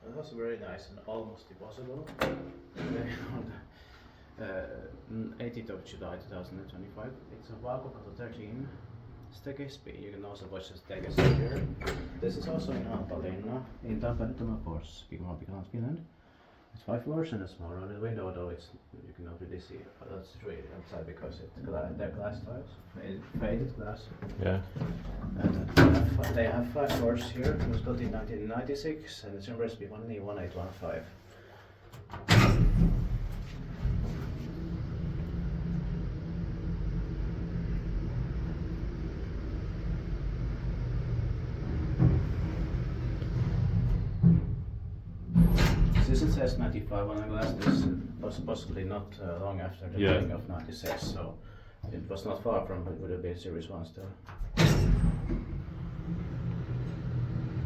It was very nice and almost impossible. On 18th of July 2025, it's a Vaakonkatu 13 staircase speed. You can also watch the staircase here. This is also in Haapalinna, in Tampere, Finland. It's 5 floors and a small round window, though you can not really see that's really outside because they're glass tiles, faded glass. Yeah. And they have 5 floors here. It was built in 1996 and it's in recipe 1E1815. Since it says 95 on the glass, this was possibly not long after the building of 96, so it was not far from it would have been Series 1 still.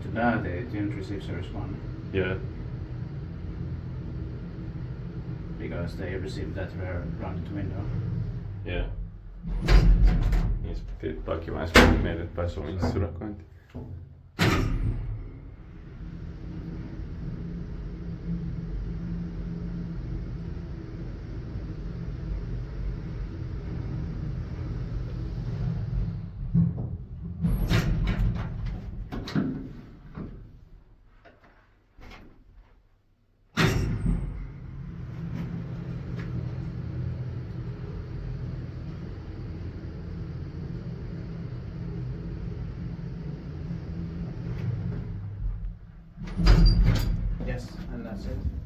Too bad they didn't receive Series 1. Yeah. Because they received that rare rounded window. Yeah. Niissä piti takimaisesti meille pääsi omin surakointi. Yes, and that's it.